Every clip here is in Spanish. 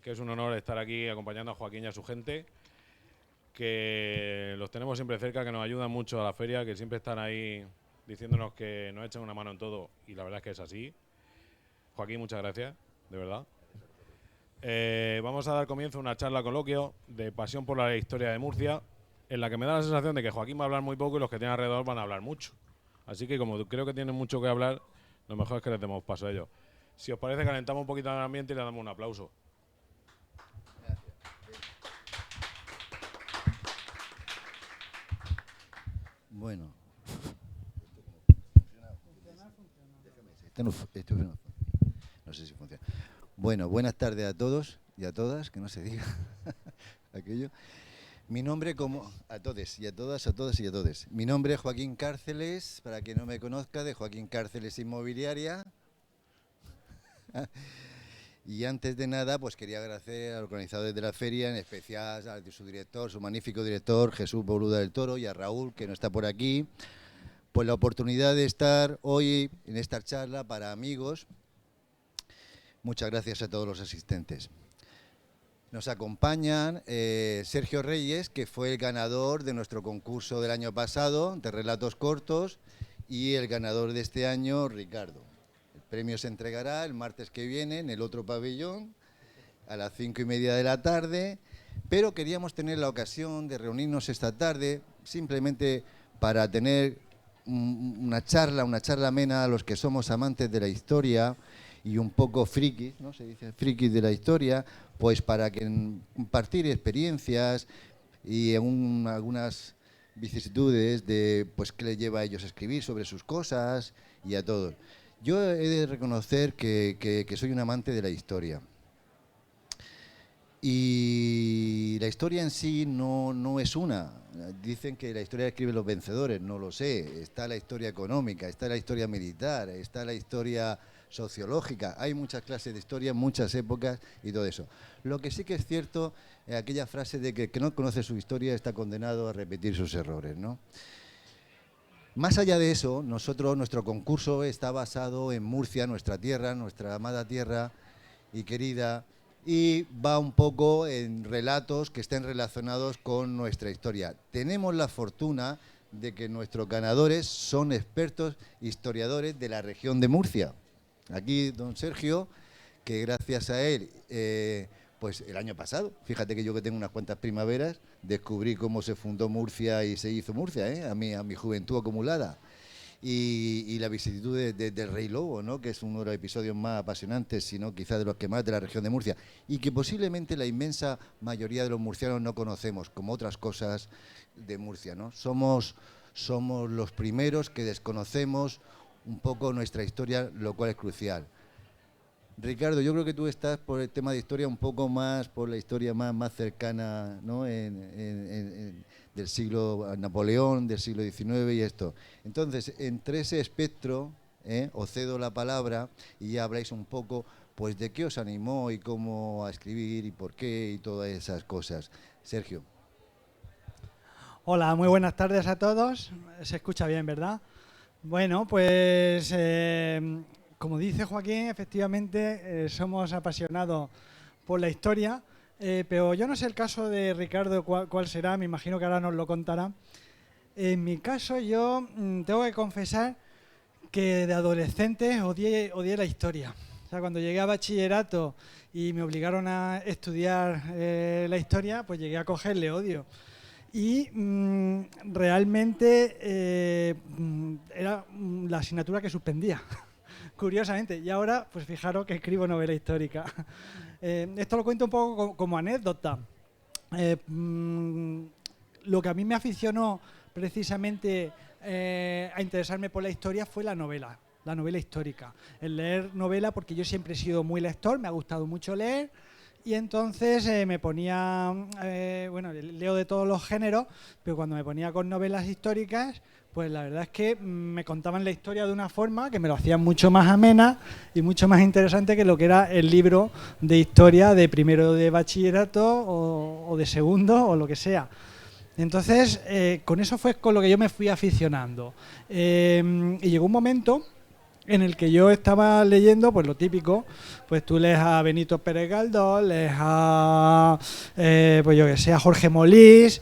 que es un honor estar aquí acompañando a Joaquín y a su gente, que los tenemos siempre cerca, que nos ayudan mucho a la feria, que siempre están ahí diciéndonos que nos echan una mano en todo, y la verdad es que es así. Joaquín, muchas gracias, de verdad. Vamos a dar comienzo a una charla coloquio de pasión por la historia de Murcia, en la que me da la sensación de que Joaquín va a hablar muy poco y los que tienen alrededor van a hablar mucho. Así que como creo que tienen mucho que hablar, lo mejor es que les demos paso a ellos. Si os parece, calentamos un poquito el ambiente y le damos un aplauso. Bueno. No sé si funciona. Bueno, buenas tardes a todos y a todas, que no se diga aquello. Mi nombre a todos y a todas, a todos y a todos. Mi nombre es Joaquín Cárceles, para quien no me conozca, de Joaquín Cárceles Inmobiliaria. Y antes de nada, pues quería agradecer a los organizadores de la feria, en especial a su director, su magnífico director, Jesús Boluda del Toro, y a Raúl, que no está por aquí, pues la oportunidad de estar hoy en esta charla para amigos. Muchas gracias a todos los asistentes. Nos acompañan Sergio Reyes, que fue el ganador de nuestro concurso del año pasado, de relatos cortos, y el ganador de este año, Ricardo. El premio se entregará el martes que viene en el otro pabellón, a las 5:30 de la tarde, pero queríamos tener la ocasión de reunirnos esta tarde, simplemente para tener una charla amena a los que somos amantes de la historia y un poco frikis, ¿no? Se dice frikis de la historia, pues para compartir experiencias y algunas vicisitudes de pues qué les lleva a ellos a escribir sobre sus cosas y a todos. Yo he de reconocer que soy un amante de la historia. Y la historia en sí no es una. Dicen que la historia la escriben los vencedores, no lo sé. Está la historia económica, está la historia militar, está la historia sociológica. Hay muchas clases de historia, muchas épocas y todo eso. Lo que sí que es cierto es aquella frase de que el que no conoce su historia está condenado a repetir sus errores, ¿no? Más allá de eso, nuestro concurso está basado en Murcia, nuestra tierra, nuestra amada tierra y querida, y va un poco en relatos que estén relacionados con nuestra historia. Tenemos la fortuna de que nuestros ganadores son expertos historiadores de la región de Murcia. Aquí don Sergio, que gracias a él, pues el año pasado, fíjate que yo que tengo unas cuantas primaveras, descubrí cómo se fundó Murcia y se hizo Murcia, a mi juventud acumulada. Y la vicisitud del Rey Lobo, ¿no? Que es uno de los episodios más apasionantes, sino quizás de los que más de la región de Murcia, y que posiblemente la inmensa mayoría de los murcianos no conocemos, como otras cosas de Murcia, ¿no? Somos los primeros que desconocemos un poco nuestra historia, lo cual es crucial. Ricardo, yo creo que tú estás por el tema de historia un poco más, por la historia más cercana, ¿no? Del siglo Napoleón, del siglo XIX y esto. Entonces, entre ese espectro, os cedo la palabra y ya habláis un poco, pues, de qué os animó y cómo a escribir y por qué y todas esas cosas. Sergio. Hola, muy buenas tardes a todos. Se escucha bien, ¿verdad? Bueno, pues como dice Joaquín, efectivamente somos apasionados por la historia, pero yo no sé el caso de Ricardo cuál será, me imagino que ahora nos lo contará. En mi caso yo tengo que confesar que de adolescente odié la historia. O sea, cuando llegué a bachillerato y me obligaron a estudiar la historia, pues llegué a cogerle odio. Y realmente era la asignatura que suspendía, curiosamente. Y ahora, pues fijaros que escribo novela histórica. Esto lo cuento un poco como anécdota. Lo que a mí me aficionó precisamente a interesarme por la historia fue la novela histórica. El leer novela, porque yo siempre he sido muy lector, me ha gustado mucho leer. Y entonces me ponía, bueno, leo de todos los géneros, pero cuando me ponía con novelas históricas, pues la verdad es que me contaban la historia de una forma que me lo hacían mucho más amena y mucho más interesante que lo que era el libro de historia de primero de bachillerato o de segundo o lo que sea. Entonces, con eso fue con lo que yo me fui aficionando. Y llegó un momento en el que yo estaba leyendo, pues lo típico, pues tú lees a Benito Pérez Galdós, lees a, pues yo que sé, a Jorge Molís,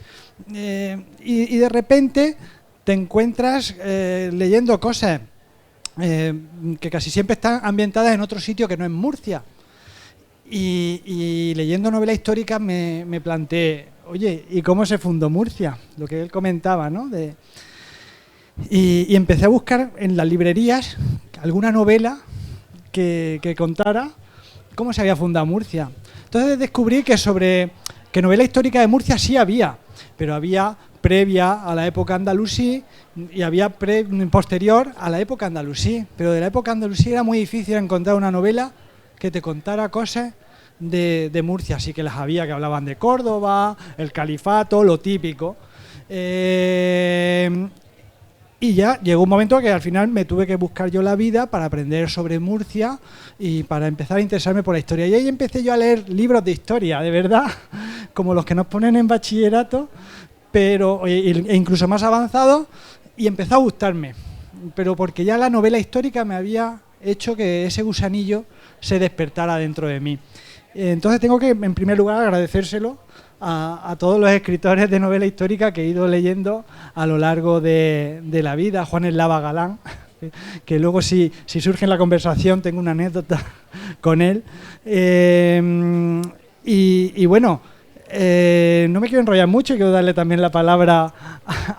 y de repente te encuentras leyendo cosas que casi siempre están ambientadas en otro sitio que no es Murcia. Y leyendo novela histórica me planteé, oye, ¿y cómo se fundó Murcia? Lo que él comentaba, ¿no? Y empecé a buscar en las librerías alguna novela que contara cómo se había fundado Murcia. Entonces descubrí que novela histórica de Murcia sí había, pero había previa a la época andalusí y había posterior a la época andalusí. Pero de la época andalusí era muy difícil encontrar una novela que te contara cosas de Murcia. Así que las había que hablaban de Córdoba, el califato, lo típico. Y ya llegó un momento que al final me tuve que buscar yo la vida para aprender sobre Murcia y para empezar a interesarme por la historia. Y ahí empecé yo a leer libros de historia, de verdad, como los que nos ponen en bachillerato, pero e incluso más avanzados, y empezó a gustarme. Pero porque ya la novela histórica me había hecho que ese gusanillo se despertara dentro de mí. Entonces tengo que, en primer lugar, agradecérselo a todos los escritores de novela histórica que he ido leyendo a lo largo de la vida. Juan Eslava Galán, que luego si surge en la conversación tengo una anécdota con él. Y bueno, no me quiero enrollar mucho, quiero darle también la palabra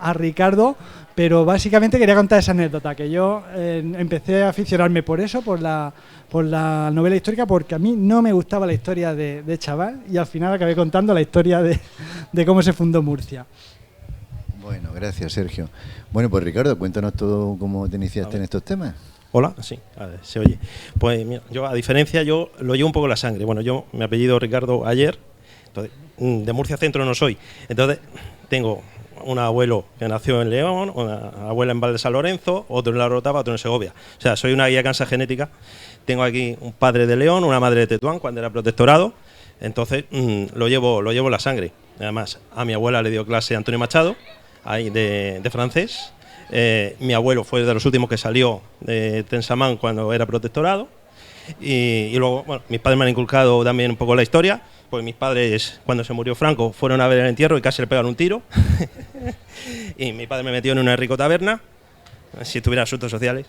a Ricardo, pero básicamente quería contar esa anécdota, que yo empecé a aficionarme por eso, por la novela histórica, porque a mí no me gustaba la historia de chaval, y al final acabé contando la historia de cómo se fundó Murcia. Bueno, gracias, Sergio. Bueno, pues Ricardo, cuéntanos todo cómo te iniciaste en estos temas. Hola, sí, a ver, se oye. Pues mira, yo a diferencia, yo lo llevo un poco la sangre. Bueno, yo me apellido Ricardo Ayer, entonces, de Murcia Centro no soy. Entonces, tengo un abuelo que nació en León, una abuela en Val de San Lorenzo, otro en La Rotava, otro en Segovia. O sea, soy una guía cansa genética. Tengo aquí un padre de León, una madre de Tetuán, cuando era protectorado. Entonces, lo llevo la sangre. Además, a mi abuela le dio clase Antonio Machado, ahí de francés. Mi abuelo fue de los últimos que salió de Tensamán cuando era protectorado. Y luego, bueno, mis padres me han inculcado también un poco la historia. Pues mis padres, cuando se murió Franco, fueron a ver el entierro y casi le pegaron un tiro. Y mi padre me metió en una rico taberna, si tuviera asuntos sociales.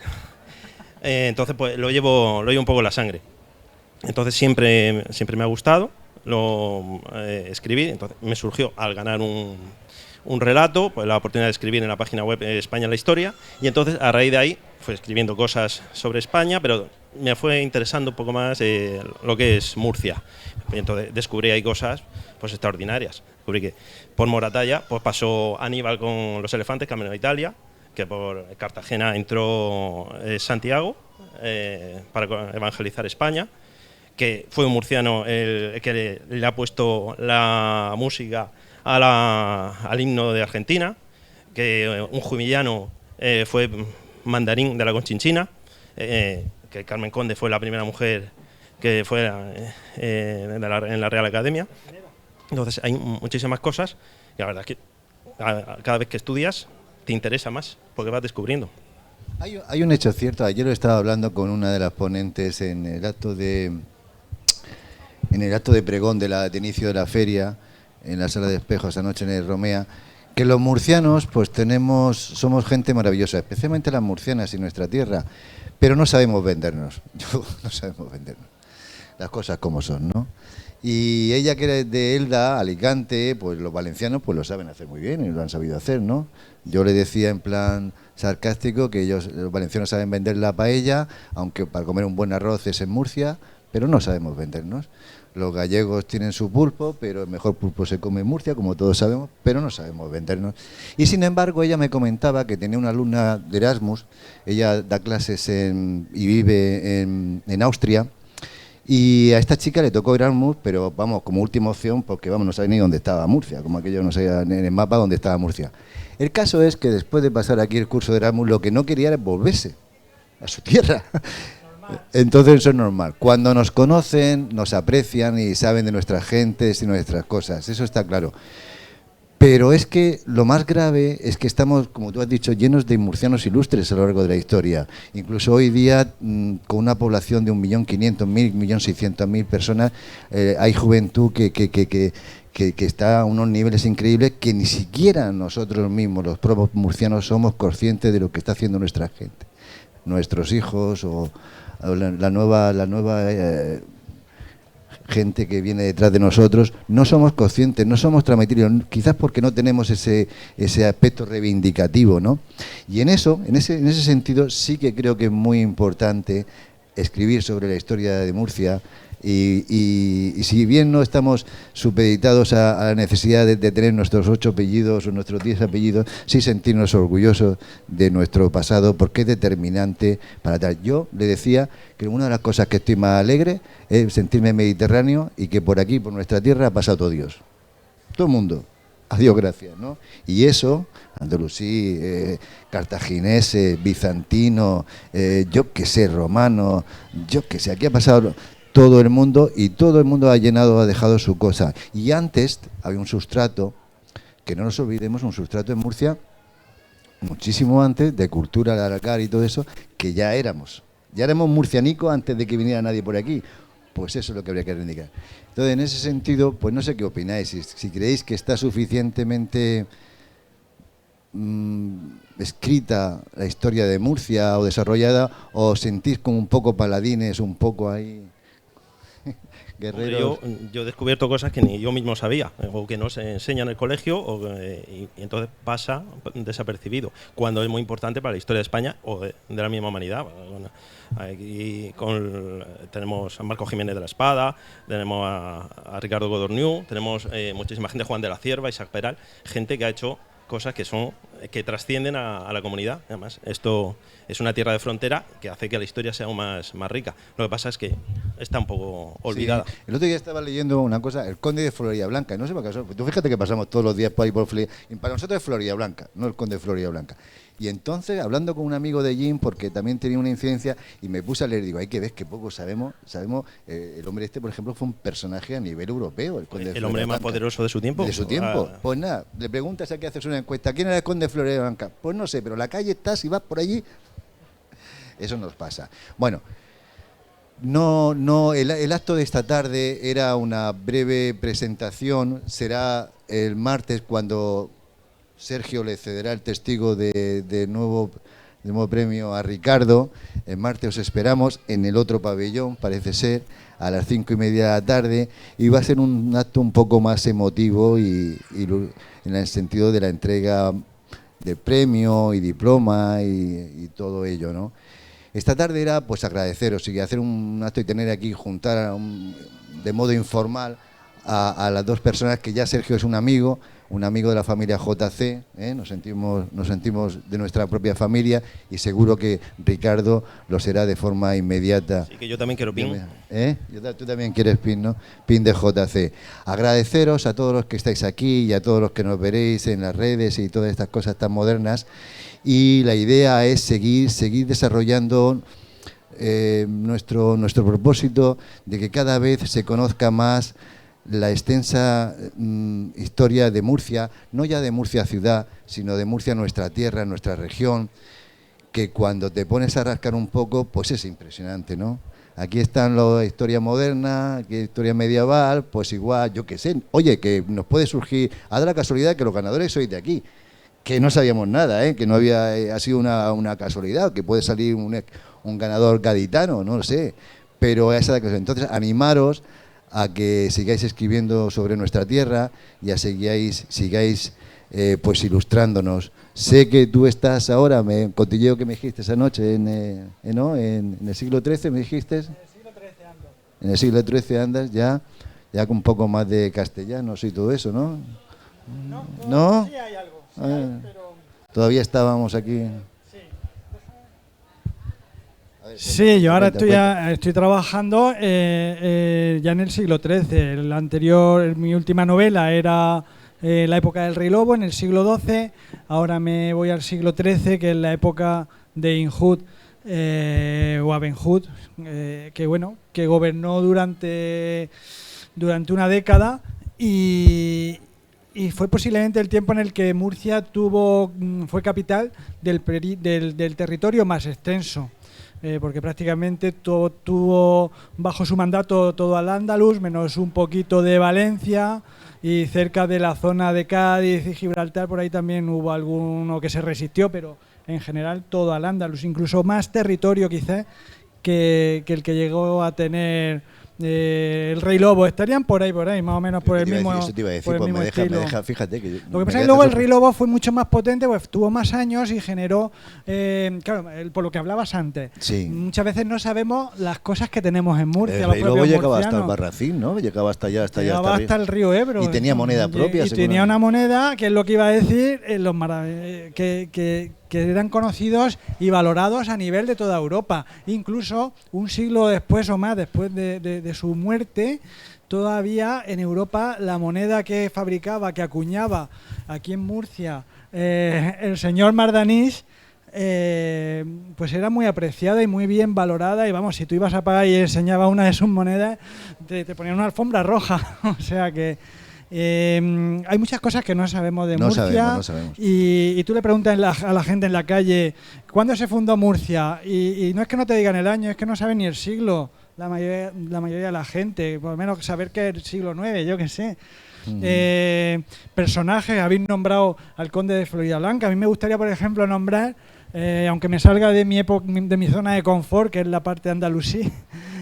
Entonces, pues lo llevo un poco en la sangre. Entonces siempre me ha gustado escribir. Entonces me surgió, al ganar un relato, pues la oportunidad de escribir en la página web España en la Historia. Y entonces, a raíz de ahí, fui escribiendo cosas sobre España, pero me fue interesando un poco más lo que es Murcia. Y entonces descubrí ahí cosas pues extraordinarias. Descubrí que por Moratalla pues pasó Aníbal con los elefantes camino a Italia, que por Cartagena entró Santiago para evangelizar España, que fue un murciano el que le ha puesto la música al himno de Argentina, que un jumillano fue mandarín de la Conchinchina, que Carmen Conde fue la primera mujer que fue en la Real Academia. Entonces hay muchísimas cosas y la verdad es que cada vez que estudias te interesa más porque vas descubriendo. Hay un hecho cierto, ayer lo estaba hablando con una de las ponentes en el acto de pregón de inicio de la feria, en la Sala de Espejos anoche en el Romea, que los murcianos pues somos gente maravillosa, especialmente las murcianas y nuestra tierra, pero no sabemos vendernos, no sabemos vendernos, las cosas como son, ¿no? Y ella, que era de Elda, Alicante, pues los valencianos pues lo saben hacer muy bien y lo han sabido hacer, ¿no? Yo le decía en plan sarcástico que los valencianos saben vender la paella, aunque para comer un buen arroz es en Murcia, pero no sabemos vendernos. Los gallegos tienen su pulpo, pero el mejor pulpo se come en Murcia, como todos sabemos, pero no sabemos vendernos. Y sin embargo, ella me comentaba que tenía una alumna de Erasmus, ella da clases y vive en Austria, y a esta chica le tocó Erasmus, pero vamos, como última opción, porque vamos, no sabe ni dónde estaba Murcia, como aquello no sabía en el mapa dónde estaba Murcia. El caso es que después de pasar aquí el curso de Erasmus, lo que no quería era volverse a su tierra. Entonces eso es normal. Cuando nos conocen, nos aprecian y saben de nuestras gentes y nuestras cosas. Eso está claro. Pero es que lo más grave es que estamos, como tú has dicho, llenos de murcianos ilustres a lo largo de la historia. Incluso hoy día, con una población de 1.500.000, 1.600.000 personas, hay juventud que está a unos niveles increíbles que ni siquiera nosotros mismos, los propios murcianos, somos conscientes de lo que está haciendo nuestra gente, nuestros hijos o la nueva gente que viene detrás de nosotros. No somos conscientes, no somos transmitidos, quizás porque no tenemos ese aspecto reivindicativo, ¿no? Y en ese sentido sí que creo que es muy importante escribir sobre la historia de Murcia. Y si bien no estamos supeditados a la necesidad de tener nuestros 8 apellidos o nuestros 10 apellidos, sí sentirnos orgullosos de nuestro pasado, porque es determinante para tal. Yo le decía que una de las cosas que estoy más alegre es sentirme mediterráneo y que por aquí, por nuestra tierra, ha pasado todo Dios. Todo el mundo. A Dios gracias, ¿no? Y eso, andalusí, cartaginés, bizantino, yo qué sé, romano, yo qué sé, aquí ha pasado todo el mundo y todo el mundo ha dejado su cosa. Y antes había un sustrato, que no nos olvidemos, un sustrato en Murcia, muchísimo antes, de cultura, de Aracar y todo eso, que ya éramos murcianicos antes de que viniera nadie por aquí. Pues eso es lo que habría que reivindicar. Entonces, en ese sentido, pues no sé qué opináis, si creéis que está suficientemente escrita la historia de Murcia o desarrollada, o sentís como un poco paladines, un poco ahí... Yo he descubierto cosas que ni yo mismo sabía, o que no se enseña en el colegio, y entonces pasa desapercibido, cuando es muy importante para la historia de España o de la misma humanidad. Bueno, aquí tenemos a Marco Jiménez de la Espada, tenemos a Ricardo Godorniu, tenemos muchísima gente, Juan de la Cierva, Isaac Peral, gente que ha hecho cosas que trascienden a la comunidad. Además, esto es una tierra de frontera que hace que la historia sea aún más rica. Lo que pasa es que está un poco olvidada. Sí. El otro día estaba leyendo una cosa, el Conde de Floridablanca, no sé por qué, tú fíjate que pasamos todos los días por ahí por Floridablanca, y para nosotros es Floridablanca, no el Conde de Floridablanca. Y entonces, hablando con un amigo de Jim, porque también tenía una incidencia, y me puse a leer, digo, hay que ver que poco sabemos, el hombre por ejemplo, fue un personaje a nivel europeo, el Conde de Floridablanca. ¿El hombre más poderoso de su tiempo? De su tiempo. Pues nada, le preguntas aquí, haces una encuesta, ¿quién era el Conde de Floridablanca? Pues no sé, pero la calle está, si vas por allí, eso nos pasa. Bueno, el acto de esta tarde era una breve presentación, será el martes cuando Sergio le cederá el testigo de nuevo premio a Ricardo. El martes os esperamos en el otro pabellón, parece ser, a las 5:30 de la tarde, y va a ser un acto un poco más emotivo y en el sentido de la entrega de premio y diploma y todo ello, ¿no? Esta tarde era pues agradeceros y hacer un acto y tener aquí, juntar de modo informal a las dos personas que ya Sergio es un amigo de la familia JC, nos sentimos de nuestra propia familia, y seguro que Ricardo lo será de forma inmediata. Sí, que yo también quiero PIN. Tú también quieres PIN, ¿no? PIN de JC. Agradeceros a todos los que estáis aquí y a todos los que nos veréis en las redes y todas estas cosas tan modernas, y la idea es seguir desarrollando nuestro propósito de que cada vez se conozca más la extensa historia de Murcia, no ya de Murcia ciudad, sino de Murcia nuestra tierra, nuestra región, que cuando te pones a rascar un poco, pues es impresionante, ¿no? Aquí están la historia moderna, aquí la historia medieval, pues igual, yo qué sé. Oye, que nos puede surgir, ha dado la casualidad que los ganadores sois de aquí, que no sabíamos nada, que no ha sido una casualidad, que puede salir un ganador gaditano, no lo sé, pero esa es la cosa. Entonces, animaros a que sigáis escribiendo sobre nuestra tierra y a sigáis pues ilustrándonos. Sé que tú estás ahora, cotilleo que me dijiste esa noche en el siglo XIII, me dijiste. En el siglo XIII ando. En el siglo XIII andas ya con un poco más de castellanos y todo eso, ¿no? ¿No? Sí hay algo, pero... Todavía estábamos aquí. Sí, yo ahora estoy trabajando ya en el siglo XIII. El anterior, mi última novela era la época del Rey Lobo, en el siglo XII. Ahora me voy al siglo XIII, que es la época de Inhud o Abenhud, que gobernó durante una década, y y fue posiblemente el tiempo en el que Murcia fue capital del territorio más extenso. Porque prácticamente tuvo bajo su mandato todo Al-Ándalus, menos un poquito de Valencia, y cerca de la zona de Cádiz y Gibraltar, por ahí también hubo alguno que se resistió, pero en general todo Al-Ándalus, incluso más territorio quizás que el que llegó a tener el Rey Lobo. Estarían por ahí, más o menos por el mismo Eso te iba a decir, pues me deja, fíjate que... Lo que pasa es que luego el Rey Lobo fue mucho más potente, pues tuvo más años y generó, claro, por lo que hablabas antes, sí. Muchas veces no sabemos las cosas que tenemos en Murcia. El Rey Lobo llegaba hasta el Barracín, ¿no? Llegaba hasta allá, llegaba hasta el río Ebro. Y tenía moneda propia. Y tenía una moneda, que es lo que iba a decir, que eran conocidos y valorados a nivel de toda Europa. Incluso un siglo después o más, después de su muerte, todavía en Europa la moneda que fabricaba, que acuñaba aquí en Murcia el señor Mardanís, pues era muy apreciada y muy bien valorada. Y vamos, si tú ibas a pagar y enseñaba una de sus monedas, te ponían una alfombra roja. O sea que... hay muchas cosas que no sabemos de Murcia. No sabemos. Y tú le preguntas a la gente en la calle ¿cuándo se fundó Murcia? Y no es que no te digan el año, es que no saben ni el siglo. La mayoría de la gente, por lo menos saber que es el siglo IX, yo qué sé. Personajes, habéis nombrado al conde de Floridablanca. A mí me gustaría, por ejemplo, nombrar, aunque me salga de mi zona de confort, que es la parte de Andalusí,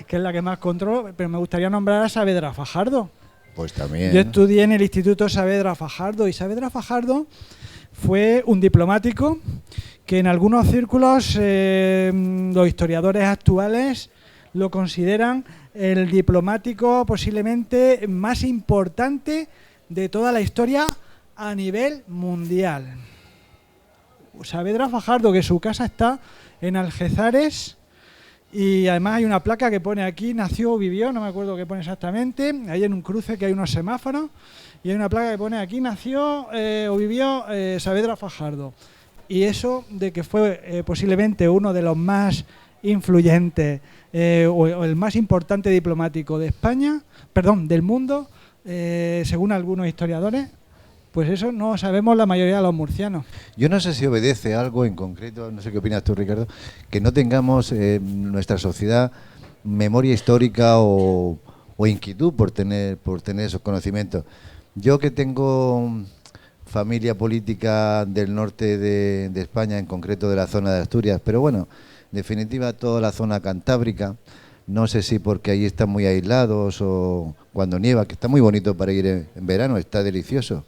que es la que más controlo, pero me gustaría nombrar a Saavedra Fajardo. Pues también. Yo estudié en el Instituto Saavedra Fajardo, y Saavedra Fajardo fue un diplomático que en algunos círculos los historiadores actuales lo consideran el diplomático posiblemente más importante de toda la historia a nivel mundial. Saavedra Fajardo, que su casa está en Algeciras, y además hay una placa que pone aquí, nació o vivió, no me acuerdo qué pone exactamente, ahí en un cruce que hay unos semáforos, y hay una placa que pone aquí, nació o vivió Saavedra Fajardo. Y eso de que fue posiblemente uno de los más influyentes o el más importante diplomático de España, del mundo, según algunos historiadores, pues eso no sabemos la mayoría de los murcianos. Yo no sé si obedece a algo en concreto, no sé qué opinas tú, Ricardo, que no tengamos en nuestra sociedad memoria histórica o inquietud por tener esos conocimientos. Yo que tengo familia política del norte de España, en concreto de la zona de Asturias, pero bueno, en definitiva toda la zona cantábrica, no sé si porque ahí están muy aislados o cuando nieva, que está muy bonito para ir en verano, está delicioso.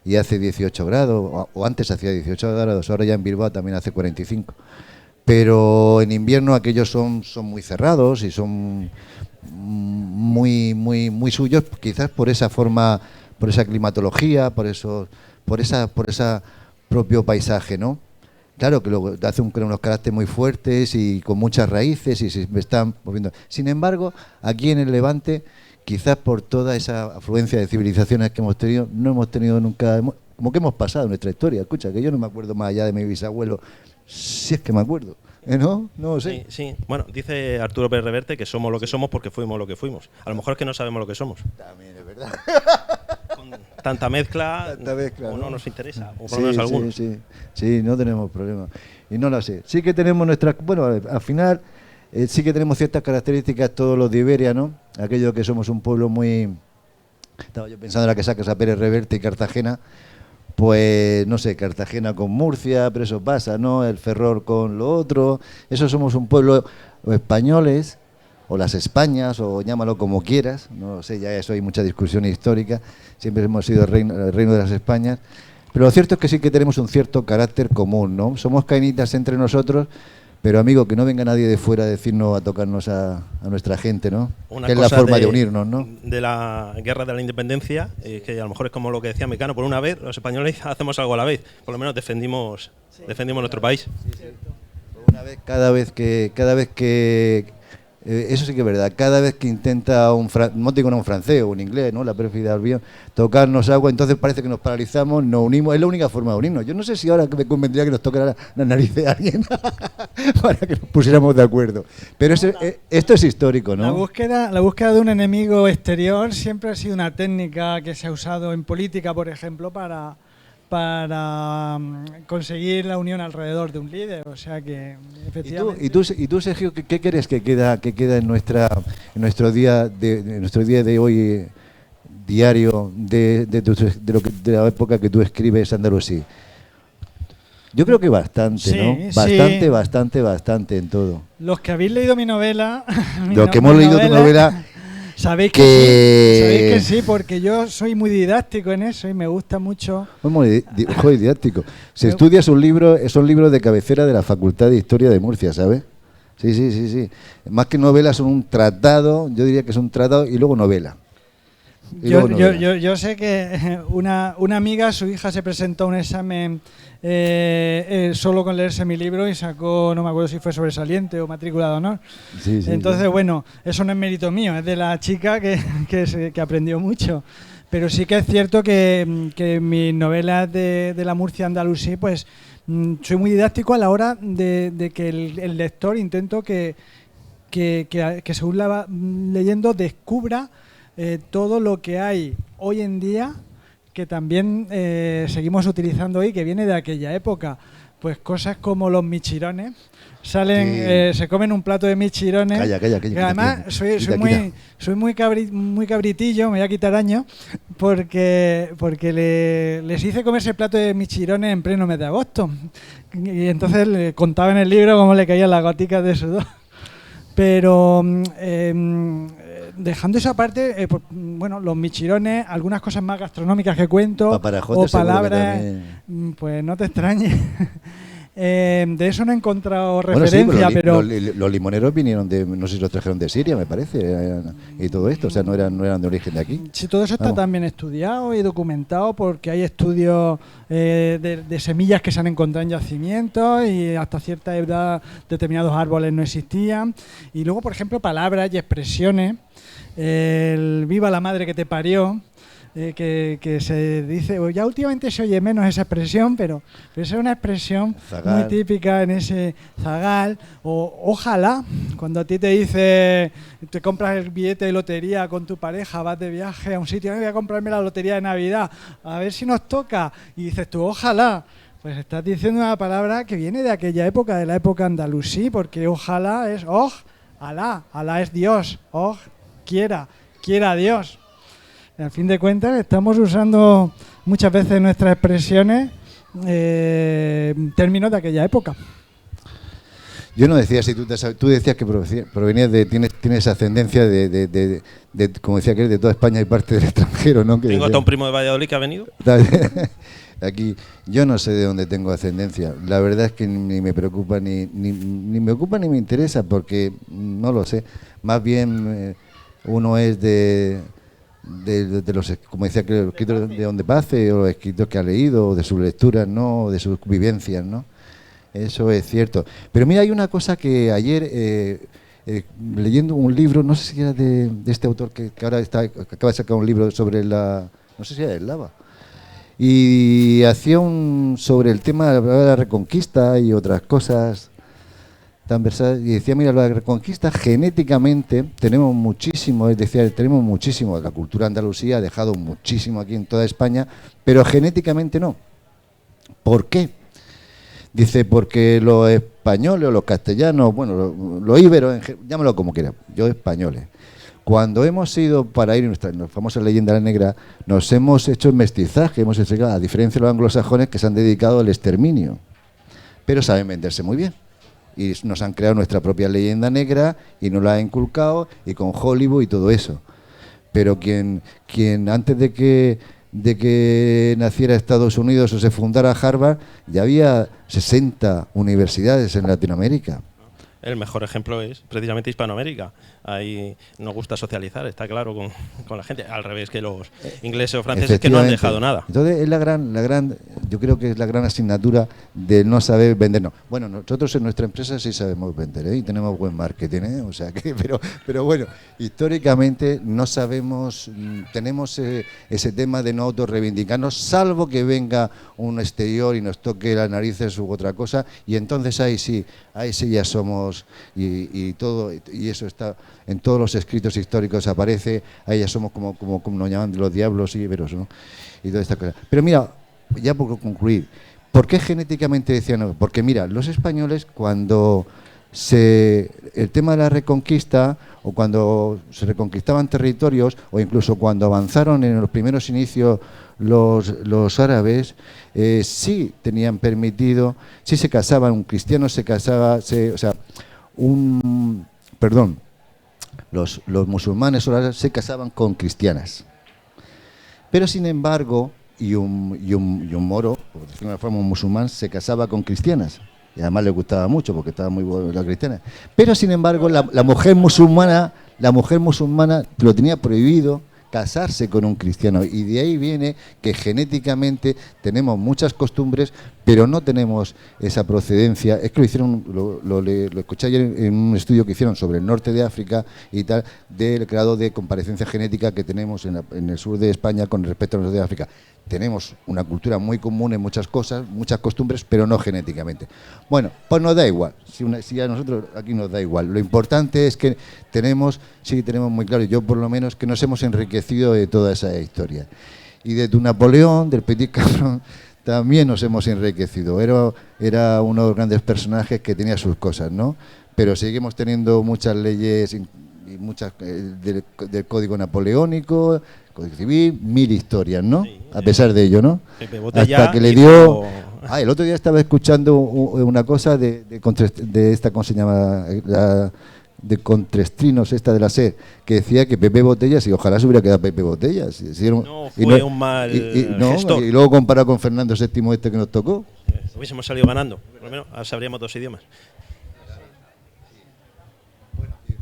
Y hace 18 grados, o antes hacía 18 grados, ahora ya en Bilbao también hace 45. Pero en invierno aquellos son muy cerrados y son muy suyos, quizás por esa forma, por esa climatología, por ese propio paisaje, ¿no? Claro que luego hace unos caracteres muy fuertes y con muchas raíces y se están moviendo. Sin embargo, aquí en el Levante, quizás por toda esa afluencia de civilizaciones que hemos tenido, no hemos tenido nunca, como que hemos pasado en nuestra historia. Escucha, que yo no me acuerdo más allá de mi bisabuelo, si es que me acuerdo. ¿No? No lo sé. Sí. Bueno, dice Arturo Pérez Reverte que somos lo que somos porque fuimos lo que fuimos. A lo mejor es que no sabemos lo que somos. También es verdad. Con tanta mezcla, o no nos interesa, o por lo menos algunos. Sí, no tenemos problema. Y no lo sé. Sí que tenemos nuestras... Bueno, al final... sí que tenemos ciertas características todos los de Iberia, ¿no? Aquello que somos un pueblo muy... Estaba yo pensando en la que sacas a Pérez Reverte y Cartagena, pues no sé, Cartagena con Murcia, pero eso pasa, ¿no? El Ferrol con lo otro, eso somos un pueblo, o españoles, o las Españas, o llámalo como quieras, no lo sé, ya eso hay mucha discusión histórica, siempre hemos sido el reino de las Españas, pero lo cierto es que sí que tenemos un cierto carácter común, ¿no? Somos cainitas entre nosotros, pero amigo, que no venga nadie de fuera a decirnos, a tocarnos a nuestra gente, ¿no? Que es la forma de unirnos, ¿no? De la guerra de la independencia, que a lo mejor es como lo que decía Mecano, por una vez los españoles hacemos algo a la vez, por lo menos defendimos nuestro país. Sí. Una vez, cada vez que Eso sí que es verdad. Cada vez que intenta no digo un francés o un inglés, ¿no? La pérfida Albión, tocarnos agua, entonces parece que nos paralizamos, nos unimos. Es la única forma de unirnos. Yo no sé si ahora me convendría que nos tocara la nariz de alguien para que nos pusiéramos de acuerdo. Pero esto es histórico, ¿no? La búsqueda de un enemigo exterior siempre ha sido una técnica que se ha usado en política, por ejemplo, para conseguir la unión alrededor de un líder, o sea que efectivamente. ¿Y tú Sergio, qué crees que queda en nuestro día de hoy diario de la época que tú escribes andalusí? Yo creo que bastante, sí, ¿no? Bastante en todo. Los que habéis leído mi novela, Los que hemos leído tu novela. Sabéis que sí, porque yo soy muy didáctico en eso y me gusta mucho. Muy didáctico. Se estudia, son libros de cabecera de la Facultad de Historia de Murcia, ¿sabes? Sí. Más que novela son un tratado, yo diría que es un tratado y luego novela. Yo sé que una amiga, su hija se presentó a un examen solo con leerse mi libro y sacó, no me acuerdo si fue sobresaliente o matrícula de honor. Sí, Entonces, bueno, eso no es mérito mío, es de la chica que aprendió mucho. Pero sí que es cierto que mis novelas de la Murcia andalusí, pues soy muy didáctico a la hora de que el lector intento que según la va leyendo descubra todo lo que hay hoy en día que también seguimos utilizando hoy, que viene de aquella época. Pues cosas como los michirones. Salen, se comen un plato de michirones. Calla. Que además soy muy cabritillo, me voy a quitar años, porque les hice comerse el plato de michirones en pleno mes de agosto. Y entonces le contaba en el libro cómo le caían las goticas de sudor. Pero dejando eso aparte, bueno, los michirones, algunas cosas más gastronómicas que cuento, o palabras, pues no te extrañes. De eso no he encontrado referencia, bueno, sí, pero los limoneros vinieron no sé si los trajeron de Siria, me parece, y todo esto, o sea, no eran de origen de aquí. Sí, todo eso está también estudiado y documentado, porque hay estudios de semillas que se han encontrado en yacimientos y hasta cierta edad determinados árboles no existían. Y luego, por ejemplo, palabras y expresiones, el viva la madre que te parió, que se dice, ya últimamente se oye menos esa expresión, pero esa es una expresión zagal, muy típica en ese zagal, o ojalá, cuando a ti te dice, te compras el billete de lotería con tu pareja, vas de viaje a un sitio, voy a comprarme la lotería de Navidad, a ver si nos toca, y dices tú, ojalá, pues estás diciendo una palabra que viene de aquella época, de la época andalusí, porque ojalá es, Alá es Dios, quiera Dios. A fin de cuentas, estamos usando muchas veces nuestras expresiones términos de aquella época. Yo no decía, si tú decías que provenías tienes ascendencia de como decía que eres de toda España y parte del extranjero, ¿no? Tengo hasta un primo de Valladolid que ha venido. Aquí, yo no sé de dónde tengo ascendencia. La verdad es que ni me preocupa ni me ocupa ni me interesa, porque no lo sé. Más bien uno es de los, como decía, que los escritos de donde pase, o los escritos que ha leído, o de sus lecturas, ¿no? O de sus vivencias, ¿no? Eso es cierto. Pero mira, hay una cosa que ayer, leyendo un libro, no sé si era de este autor que ahora acaba de sacar un libro sobre no sé si era el lava, y hacía sobre el tema de la Reconquista y otras cosas tan versátiles, y decía, mira, la Reconquista genéticamente tenemos muchísimo, es decir, tenemos muchísimo, la cultura andalusí ha dejado muchísimo aquí en toda España, pero genéticamente no. ¿Por qué? Dice, porque los españoles o los castellanos, bueno, los íberos, llámalo como quieran, yo españoles, cuando hemos ido para ir, en las famosas leyendas negras, nos hemos hecho el mestizaje, a diferencia de los anglosajones que se han dedicado al exterminio, pero saben venderse muy bien. Y nos han creado nuestra propia leyenda negra y nos la han inculcado, y con Hollywood y todo eso. Pero quien antes de que naciera Estados Unidos o se fundara Harvard, ya había 60 universidades en Latinoamérica. el mejor ejemplo es precisamente Hispanoamérica. Ahí nos gusta socializar, está claro, con la gente, al revés que los ingleses o franceses que no han dejado nada. Entonces es la gran, yo creo que es la gran asignatura de no saber vendernos. Bueno, nosotros en nuestra empresa sí sabemos vender, ¿eh? Y tenemos buen marketing, ¿eh? O sea que, pero bueno, históricamente no sabemos, tenemos ese tema de no autorreivindicarnos, salvo que venga un exterior y nos toque las narices u otra cosa, y entonces ahí sí ya somos, y todo, y eso está en todos los escritos históricos aparece, ahí ya somos como nos llaman los diablos íberos, ¿no? Y toda esta cosa. Pero mira, ya por concluir, ¿por qué genéticamente decían no? Porque mira, los españoles cuando el tema de la reconquista, o cuando se reconquistaban territorios, o incluso cuando avanzaron en los primeros inicios los árabes, sí tenían permitido, sí se casaban, un cristiano se casaba, los musulmanes o árabes se casaban con cristianas. Pero sin embargo, y un moro, por decirlo de una forma, un musulmán, se casaba con cristianas. Y además le gustaba mucho porque estaba muy buena la cristiana. Pero sin embargo, la mujer musulmana lo tenía prohibido casarse con un cristiano, y de ahí viene que genéticamente tenemos muchas costumbres, pero no tenemos esa procedencia. Es que lo hicieron, lo escuché ayer en un estudio que hicieron sobre el norte de África y tal, del grado de comparecencia genética que tenemos en el sur de España con respecto al norte de África. Tenemos una cultura muy común en muchas cosas, muchas costumbres, pero no genéticamente. Bueno, pues nos da igual, si a nosotros aquí nos da igual. Lo importante es que tenemos muy claro, yo por lo menos, que nos hemos enriquecido de toda esa historia. Y de tu Napoleón, del Petit Cabrón, también nos hemos enriquecido. Era uno de los grandes personajes que tenía sus cosas, ¿no? Pero seguimos teniendo muchas leyes y muchas del Código Napoleónico, Código Civil, 1000 historias, ¿no? Sí, a pesar de ello, ¿no? Hasta que le dio... el otro día estaba escuchando una cosa de esta, ¿cómo se llama? De Contrestrinos, esta de la SER, que decía que Pepe Botellas, y ojalá se hubiera quedado Pepe Botellas. No fue un mal gestor. Y luego comparado con Fernando VII este que nos tocó. Hubiésemos salido ganando, por lo menos sabríamos 2 idiomas.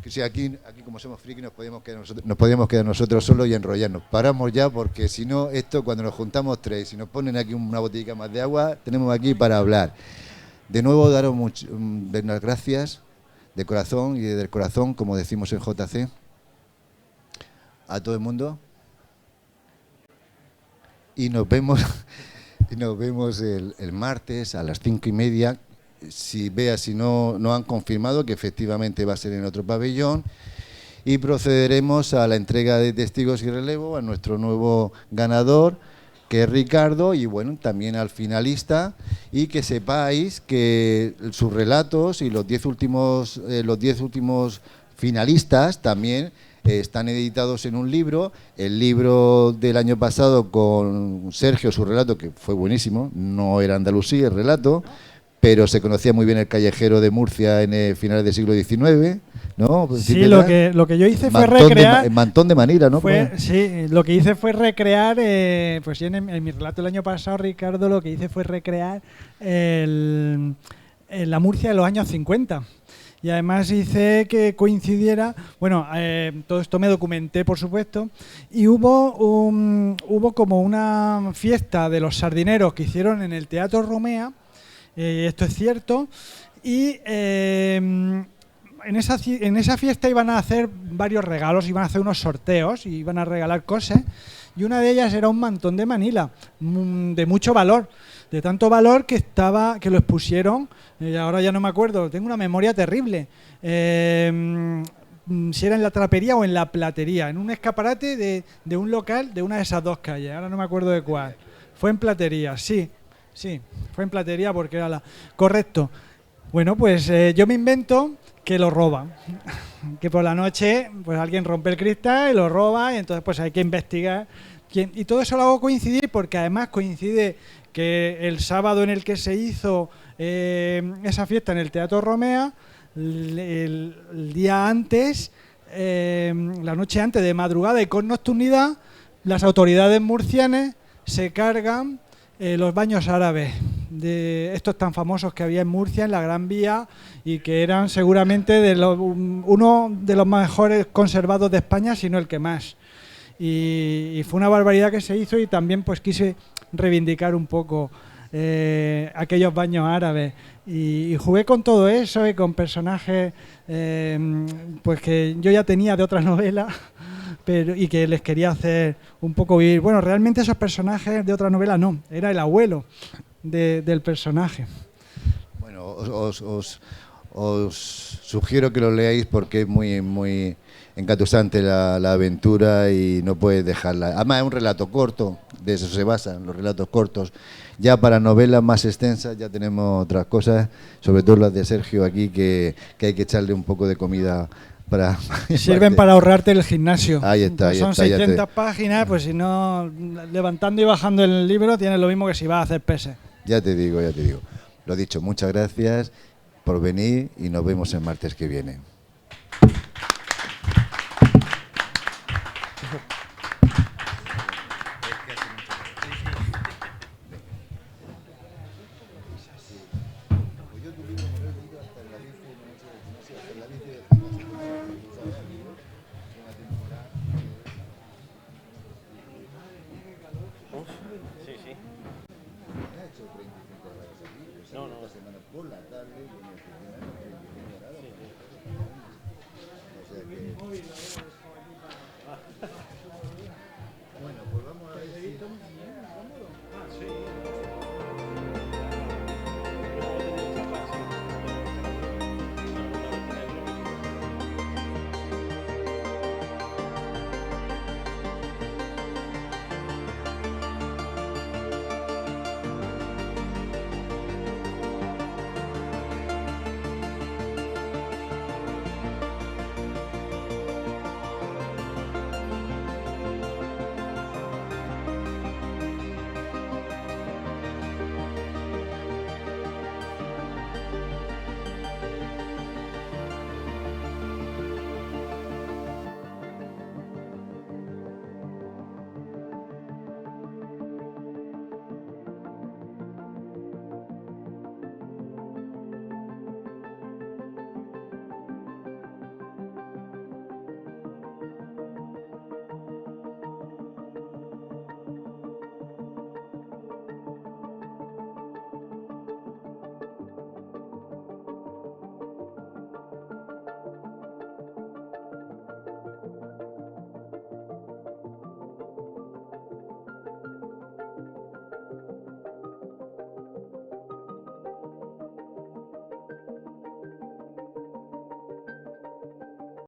Sí, aquí como somos frikis nos podíamos quedar nosotros solos y enrollarnos. Paramos ya, porque si no, esto cuando nos juntamos 3, si nos ponen aquí una botellita más de agua, tenemos aquí para hablar. De nuevo, daros las gracias de corazón y del corazón, como decimos en JC, a todo el mundo. Y nos vemos el martes a las 5:30. Si no han confirmado que efectivamente va a ser en otro pabellón, y procederemos a la entrega de testigos y relevo a nuestro nuevo ganador, que es Ricardo, y bueno, también al finalista, y que sepáis que sus relatos y los 10 últimos finalistas también están editados en un libro. El libro del año pasado con Sergio, su relato, que fue buenísimo, no era Andalusía el relato, pero se conocía muy bien el callejero de Murcia en el finales del siglo XIX, ¿no? Sí, lo que yo hice fue recrear... Mantón de Manila, ¿no? Sí, lo que hice fue recrear, pues en mi relato del año pasado, Ricardo, lo que hice fue recrear la Murcia de los años 50. Y además hice que coincidiera, todo esto me documenté, por supuesto, y hubo como una fiesta de los sardineros que hicieron en el Teatro Romea. Esto es cierto, y en esa fiesta iban a hacer varios regalos, iban a hacer unos sorteos y iban a regalar cosas, y una de ellas era un mantón de Manila, de mucho valor, de tanto valor que lo expusieron, ahora ya no me acuerdo, tengo una memoria terrible, si era en la Trapería o en la Platería, en un escaparate de un local de una de esas dos calles, ahora no me acuerdo de cuál, fue en Platería, sí, fue en Platería porque era correcto. Bueno, pues yo me invento que lo roban. Que por la noche pues alguien rompe el cristal y lo roba, y entonces pues hay que investigar quién. Y todo eso lo hago coincidir porque además coincide que el sábado en el que se hizo esa fiesta en el Teatro Romea, el día antes, la noche antes, de madrugada y con nocturnidad, las autoridades murcianas se cargan los baños árabes de estos tan famosos que había en Murcia, en la Gran Vía, y que eran seguramente uno de los mejores conservados de España, si no el que más. Y fue una barbaridad que se hizo, y también pues quise reivindicar un poco aquellos baños árabes, y jugué con todo eso y con personajes pues que yo ya tenía de otras novelas, pero y que les quería hacer un poco vivir. Bueno, realmente esos personajes de otra novela no, era el abuelo del personaje. Bueno, os sugiero que lo leáis porque es muy engatusante la aventura y no puedes dejarla. Además es un relato corto, de eso se basan los relatos cortos. Ya para novelas más extensas ya tenemos otras cosas, sobre todo las de Sergio aquí, que hay que echarle un poco de comida para... Sirven para ahorrarte el gimnasio. Ahí está, Son 600 páginas, pues si no, levantando y bajando el libro tienes lo mismo que si vas a hacer peses. Ya te digo. Lo dicho, muchas gracias por venir y nos vemos el martes que viene. No.